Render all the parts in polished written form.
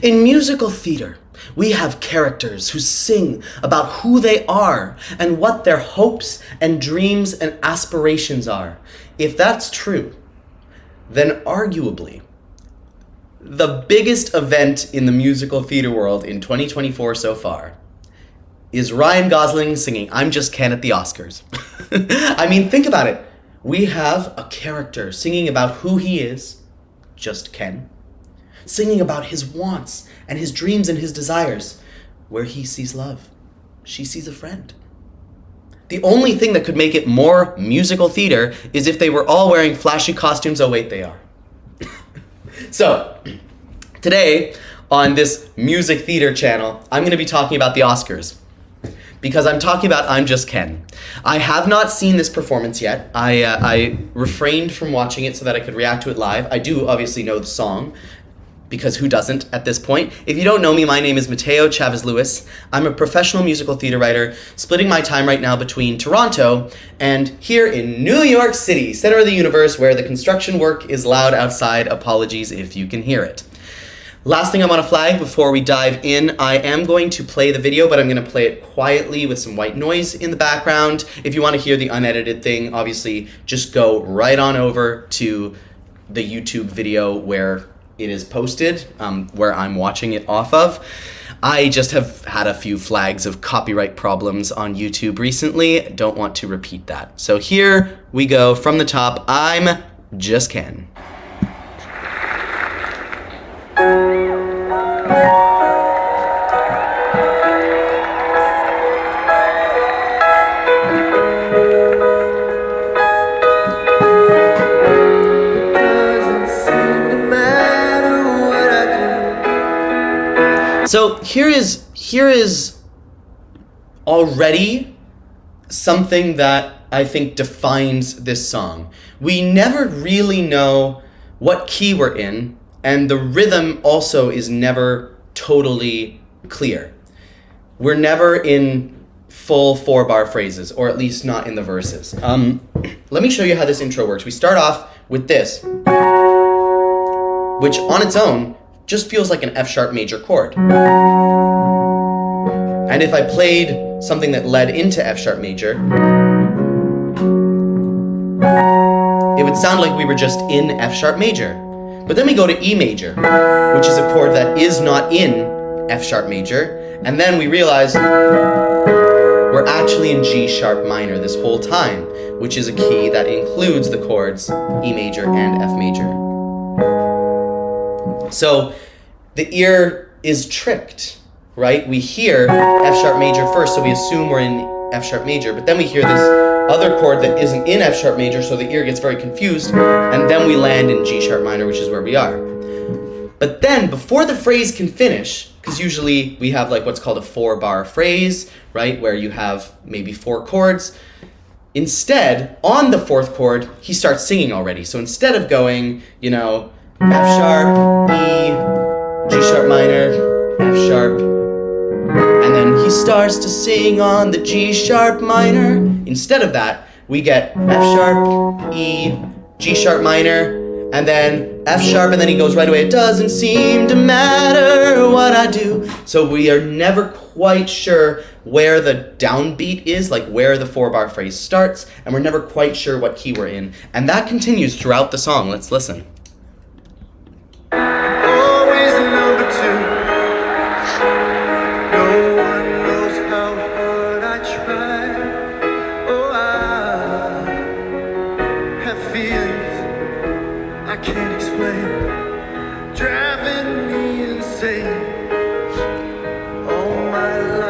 In musical theater, we have characters who sing about who they are and what their hopes and dreams and aspirations are. If that's true, then arguably, the biggest event in the musical theater world in 2024 so far is Ryan Gosling singing I'm Just Ken at the Oscars. I mean, think about it. We have a character singing about who he is, just Ken, singing about his wants and his dreams and his desires. Where he sees love, she sees a friend. The only thing that could make it more musical theater is if they were all wearing flashy costumes. Oh wait, they are. So, today on this music theater channel, I'm going to be talking about the Oscars. Because I'm talking about I'm Just Ken. I have not seen this performance yet. I refrained from watching it so that I could react to it live. I do obviously know the song, because who doesn't at this point? If you don't know me, my name is Mateo Chavez-Lewis. I'm a professional musical theater writer, splitting my time right now between Toronto and here in New York City, center of the universe, where the construction work is loud outside. Apologies if you can hear it. Last thing I want to flag before we dive in, I am going to play the video, but I'm going to play it quietly with some white noise in the background. If you want to hear the unedited thing, obviously just go right on over to the YouTube video where it is posted, where I'm watching it off of. I just have had a few flags of copyright problems on YouTube recently. Don't want to repeat that. So here we go from the top. I'm Just Ken. So here is already something that I think defines this song. We never really know what key we're in, and the rhythm also is never totally clear. We're never in full 4-bar phrases, or at least not in the verses. Let me show you how this intro works. We start off with this, which on its own just feels like an F-sharp major chord. And if I played something that led into F-sharp major, it would sound like we were just in F-sharp major. But then we go to E major, which is a chord that is not in F-sharp major, and then we realize we're actually in G-sharp minor this whole time, which is a key that includes the chords E major and F major. So the ear is tricked, right? We hear F-sharp major first, so we assume we're in F-sharp major, but then we hear this other chord that isn't in F-sharp major, so the ear gets very confused, and then we land in G-sharp minor, which is where we are. But then, before the phrase can finish, because usually we have like what's called a 4-bar phrase, right, where you have maybe 4 chords, instead, on the 4th chord, he starts singing already. So instead of going, you know, F-sharp, E, G-sharp minor, F-sharp, and then he starts to sing on the G-sharp minor. Instead of that, we get F-sharp, E, G-sharp minor, and then F-sharp, and then he goes right away, it doesn't seem to matter what I do. So we are never quite sure where the downbeat is, like where the 4-bar phrase starts, and we're never quite sure what key we're in. And that continues throughout the song. Let's listen.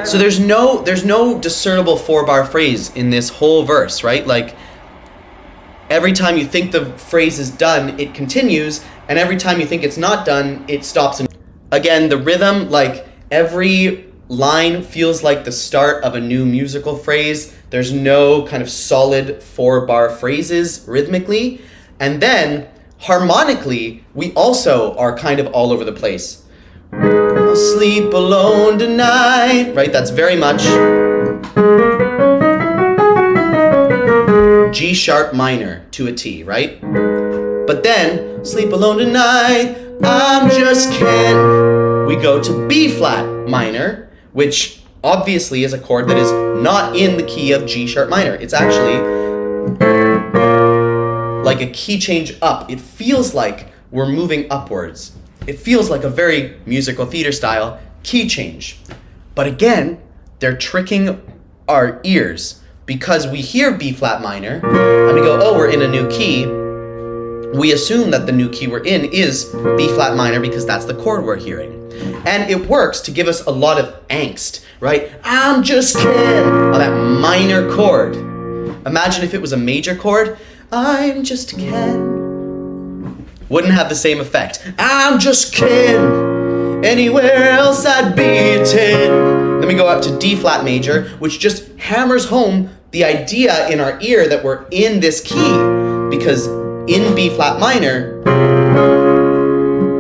So there's no discernible 4-bar phrase in this whole verse, right? Like every time you think the phrase is done, it continues, and every time you think it's not done, it stops. Again, the rhythm, like every line feels like the start of a new musical phrase. There's no kind of solid 4-bar phrases rhythmically. And then harmonically, we also are kind of all over the place. I'll sleep alone tonight, right? That's very much G sharp minor to a T, right? But then, sleep alone tonight, I'm just Ken. we go to B flat minor, which obviously is a chord that is not in the key of G sharp minor. It's actually like a key change up. It feels like we're moving upwards. It feels like a very musical theater style key change. But again, they're tricking our ears because we hear B flat minor and we go, oh, we're in a new key. We assume that the new key we're in is B flat minor because that's the chord we're hearing. And it works to give us a lot of angst, right? I'm just kidding on that minor chord. Imagine if it was a major chord. I'm just Ken. Wouldn't have the same effect. I'm just Ken. Anywhere else I'd be a 10. Then we go up to D flat major, which just hammers home the idea in our ear that we're in this key. Because in B flat minor,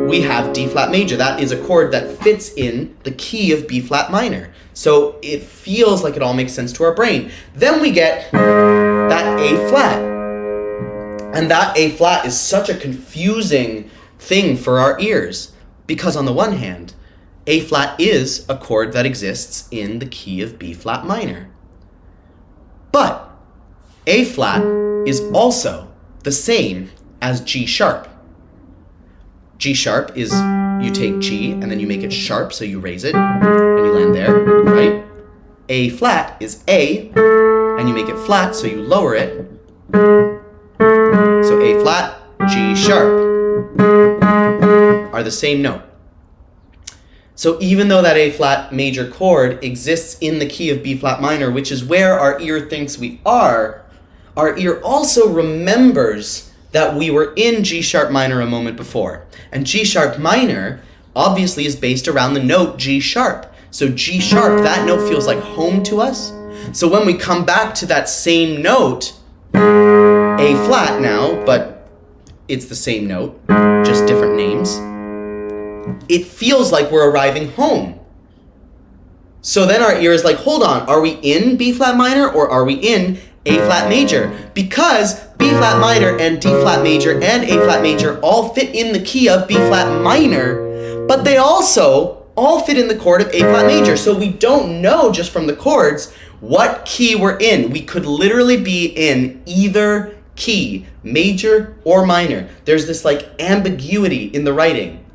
we have D flat major. That is a chord that fits in the key of B flat minor. So it feels like it all makes sense to our brain. Then we get that A flat. And that A flat is such a confusing thing for our ears. Because on the one hand, A flat is a chord that exists in the key of B flat minor. But A flat is also the same as G sharp. G sharp is you take G and then you make it sharp, so you raise it and you land there, right? A flat is A and you make it flat, so you lower it. So A flat, G sharp are the same note. So even though that A flat major chord exists in the key of B flat minor, which is where our ear thinks we are, our ear also remembers that we were in G sharp minor a moment before. And G sharp minor obviously is based around the note G sharp. So G sharp, that note feels like home to us. So when we come back to that same note, A flat now, but it's the same note, just different names, it feels like we're arriving home. So then our ear is like, hold on, are we in B flat minor or are we in A flat major? Because B flat minor and D flat major and A flat major all fit in the key of B flat minor, but they also all fit in the chord of A flat major. So we don't know just from the chords what key we're in. We could literally be in either key, major or minor. There's this like ambiguity in the writing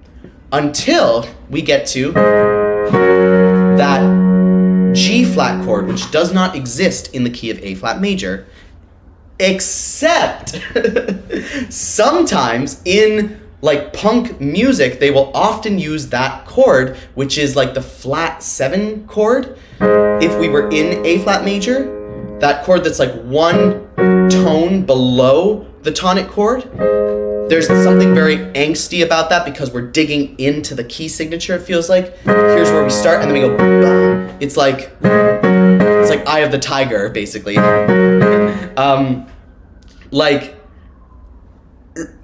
until we get to that G flat chord, which does not exist in the key of A flat major, except sometimes in like punk music, they will often use that chord, which is like the flat 7 chord. If we were in A flat major, that chord that's like one tone below the tonic chord, there's something very angsty about that because we're digging into the key signature, it feels like. Here's where we start, and then we go, bah. It's like Eye of the Tiger, basically.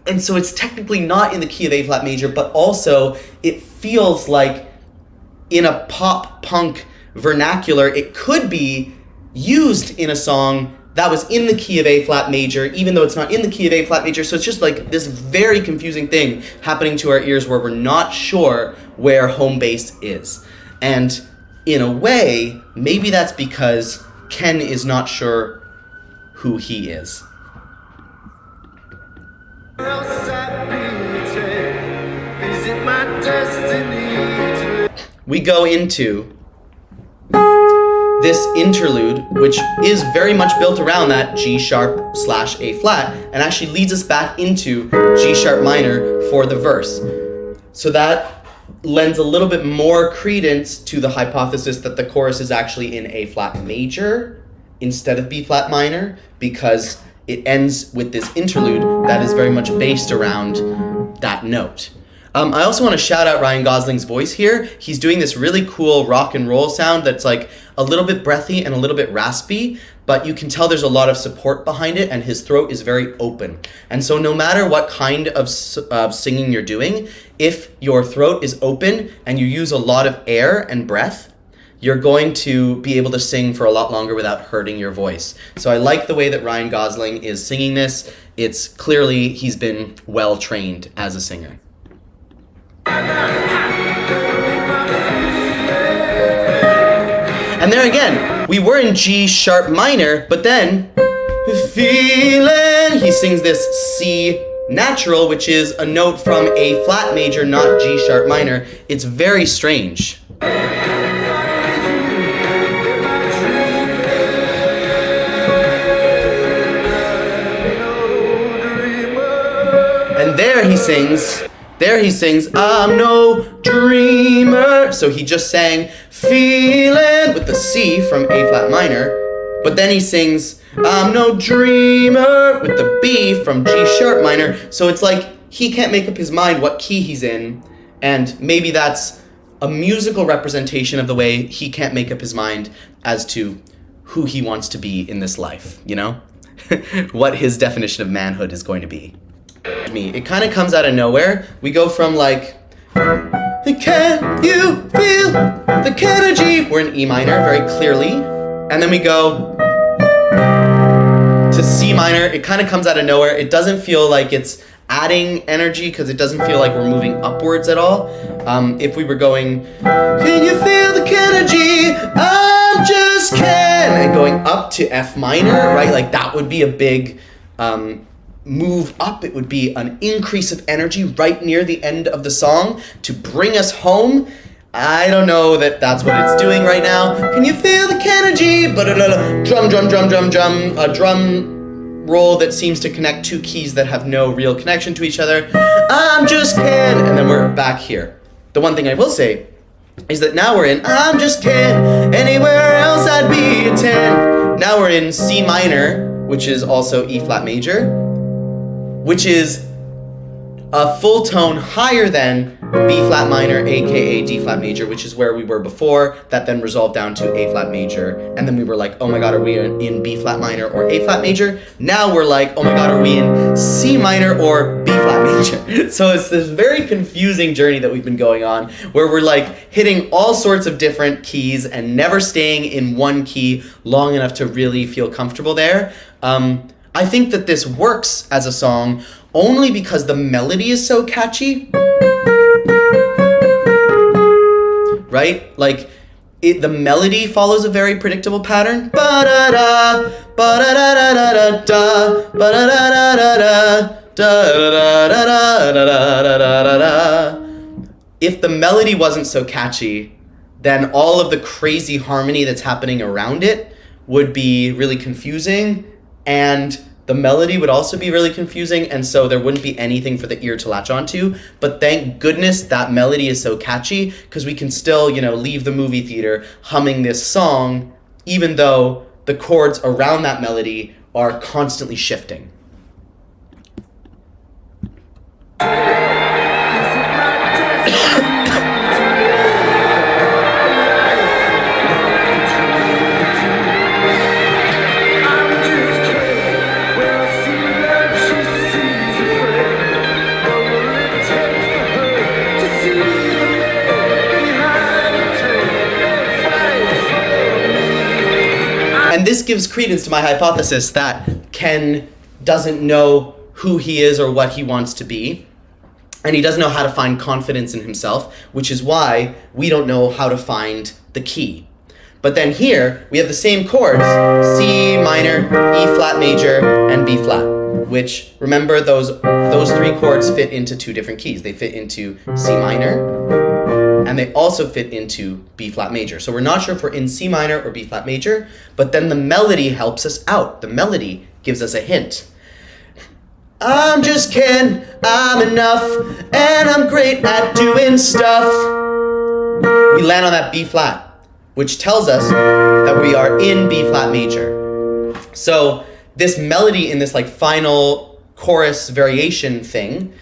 And so it's technically not in the key of A flat major, but also it feels like in a pop punk vernacular, it could be used in a song that was in the key of A flat major, even though it's not in the key of A flat major. So it's just like this very confusing thing happening to our ears where we're not sure where home base is. And in a way, maybe that's because Ken is not sure who he is. We go into this interlude, which is very much built around that G sharp / A flat, and actually leads us back into G sharp minor for the verse. So that lends a little bit more credence to the hypothesis that the chorus is actually in A flat major instead of B flat minor, because it ends with this interlude that is very much based around that note. I also want to shout out Ryan Gosling's voice here. He's doing this really cool rock and roll sound that's like a little bit breathy and a little bit raspy, but you can tell there's a lot of support behind it, and his throat is very open. And so no matter what kind of singing you're doing, if your throat is open and you use a lot of air and breath, you're going to be able to sing for a lot longer without hurting your voice. So I like the way that Ryan Gosling is singing this. It's clearly he's been well trained as a singer. And there again, we were in G sharp minor, but then, feeling, he sings this C natural, which is a note from A flat major, not G sharp minor. It's very strange. And there he sings, I'm no dreamer. So he just sang feeling with the C from A flat minor, but then he sings I'm no dreamer with the B from G sharp minor. So it's like he can't make up his mind what key he's in, and maybe that's a musical representation of the way he can't make up his mind as to who he wants to be in this life, you know? What his definition of manhood is going to be. It kind of comes out of nowhere. We go from like, can you feel the energy? We're in E minor very clearly. And then we go to C minor. It kind of comes out of nowhere. It doesn't feel like it's adding energy because it doesn't feel like we're moving upwards at all. If we were going, can you feel the energy? I just can. And going up to F minor, right? Like that would be a big move up. It would be an increase of energy right near the end of the song to bring us home. I don't know that that's what it's doing right now. Can you feel the energy? Drum, drum, drum, drum, drum. A drum roll that seems to connect two keys that have no real connection to each other. I'm just can. And then we're back here. The one thing I will say is that now we're in I'm just can. Anywhere else I'd be a 10. Now we're in C minor, which is also E flat major, which is a full tone higher than B flat minor, aka D flat major, which is where we were before. That then resolved down to A flat major. And then we were like, oh my God, are we in B flat minor or A flat major? Now we're like, oh my God, are we in C minor or B flat major? So it's this very confusing journey that we've been going on where we're like hitting all sorts of different keys and never staying in one key long enough to really feel comfortable there. I think that this works as a song only because the melody is so catchy. Right? Like, the melody follows a very predictable pattern. Ba-da-da, ba-da-da-da-da-da, ba-da-da-da-da-da, da-da-da-da-da-da-da-da-da. If the melody wasn't so catchy, then all of the crazy harmony that's happening around it would be really confusing, and the melody would also be really confusing, and so there wouldn't be anything for the ear to latch onto. But thank goodness that melody is so catchy, because we can still, leave the movie theater humming this song, even though the chords around that melody are constantly shifting. And this gives credence to my hypothesis that Ken doesn't know who he is or what he wants to be, and he doesn't know how to find confidence in himself, which is why we don't know how to find the key. But then here, we have the same chords, C minor, E flat major, and B flat, which, remember, those three chords fit into two different keys. They fit into C minor, and they also fit into B flat major. So we're not sure if we're in C minor or B flat major, but then the melody helps us out. The melody gives us a hint. I'm just Ken, I'm enough, and I'm great at doing stuff. We land on that B flat, which tells us that we are in B flat major. So this melody in this final chorus variation thing,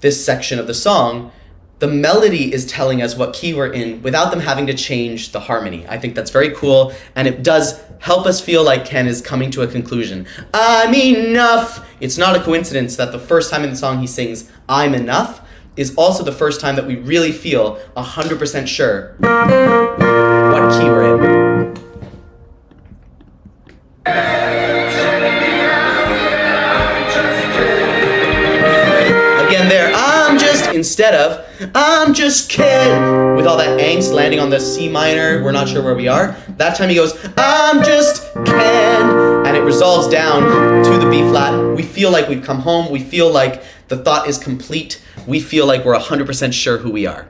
this section of the song, the melody is telling us what key we're in without them having to change the harmony. I think that's very cool, and it does help us feel like Ken is coming to a conclusion. I'm enough! It's not a coincidence that the first time in the song he sings, I'm enough, is also the first time that we really feel 100% sure what key we're in. Again there, I'm just in instead of, I'm just kidding, with all that angst landing on the C minor, we're not sure where we are, that time he goes, I'm just kidding, and it resolves down to the B flat. We feel like we've come home. We feel like the thought is complete. We feel like we're 100% sure who we are.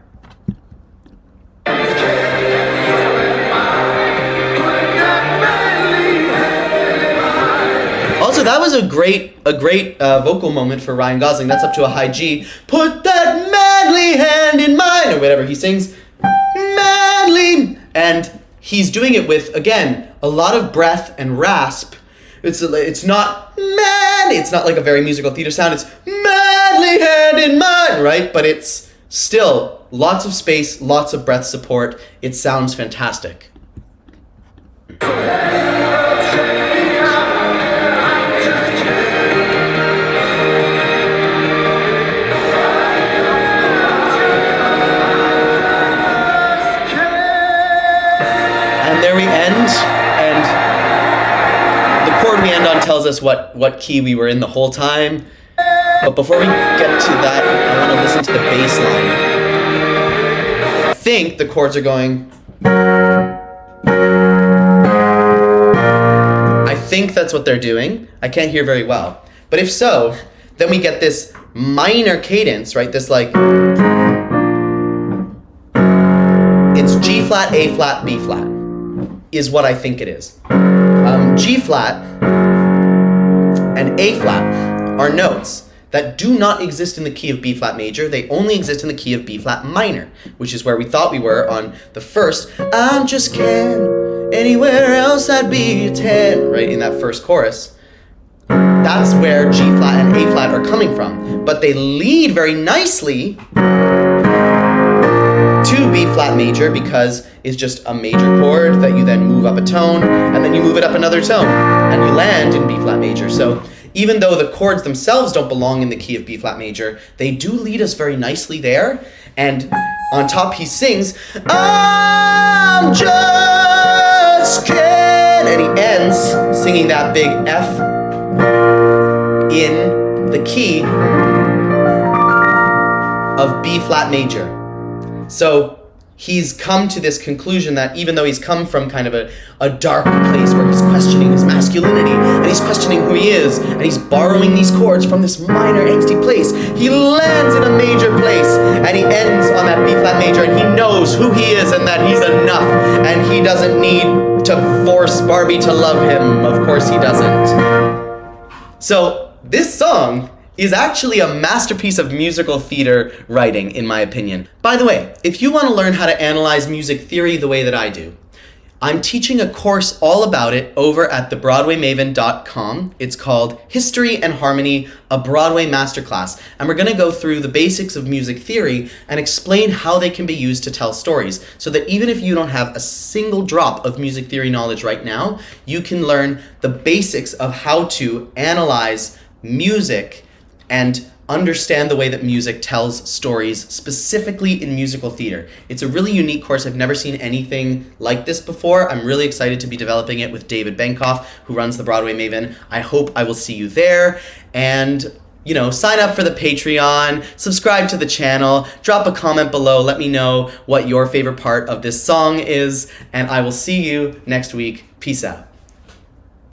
Also, that was a great vocal moment for Ryan Gosling. That's up to a high G. Put that manly hand in mine, or whatever he sings. Manly. And he's doing it with, again, a lot of breath and rasp. It's not man. It's not like a very musical theater sound. It's manly hand in mine, right? But it's still lots of space, lots of breath support. It sounds fantastic. And there we end, and the chord we end on tells us what key we were in the whole time. But before we get to that, I want to listen to the bass line. I think the chords are going... I think that's what they're doing. I can't hear very well. But if so, then we get this minor cadence, right? This like... It's G flat, A flat, B flat, is what I think it is. G flat and A flat are notes that do not exist in the key of B flat major. They only exist in the key of B flat minor, which is where we thought we were on the first, I'm just kidding, anywhere else I'd be a 10, right, in that first chorus. That's where G flat and A flat are coming from. But they lead very nicely to B flat major because it's just a major chord that you then move up a tone, and then you move it up another tone, and you land in B flat major. So even though the chords themselves don't belong in the key of B flat major, they do lead us very nicely there. And on top he sings, I'm just kidding, and he ends singing that big F in the key of B flat major. So he's come to this conclusion that even though he's come from kind of a dark place where he's questioning his masculinity and he's questioning who he is and he's borrowing these chords from this minor angsty place, he lands in a major place and he ends on that B flat major, and he knows who he is and that he's enough and he doesn't need to force Barbie to love him. Of course he doesn't. So this song is actually a masterpiece of musical theater writing, in my opinion. By the way, if you want to learn how to analyze music theory the way that I do, I'm teaching a course all about it over at thebroadwaymaven.com. It's called History and Harmony, a Broadway Masterclass. And we're going to go through the basics of music theory and explain how they can be used to tell stories, so that even if you don't have a single drop of music theory knowledge right now, you can learn the basics of how to analyze music and understand the way that music tells stories, specifically in musical theater. It's a really unique course. I've never seen anything like this before. I'm really excited to be developing it with David Benkoff, who runs the Broadway Maven. I hope I will see you there. And, you know, sign up for the Patreon, subscribe to the channel, drop a comment below, let me know what your favorite part of this song is, and I will see you next week. Peace out.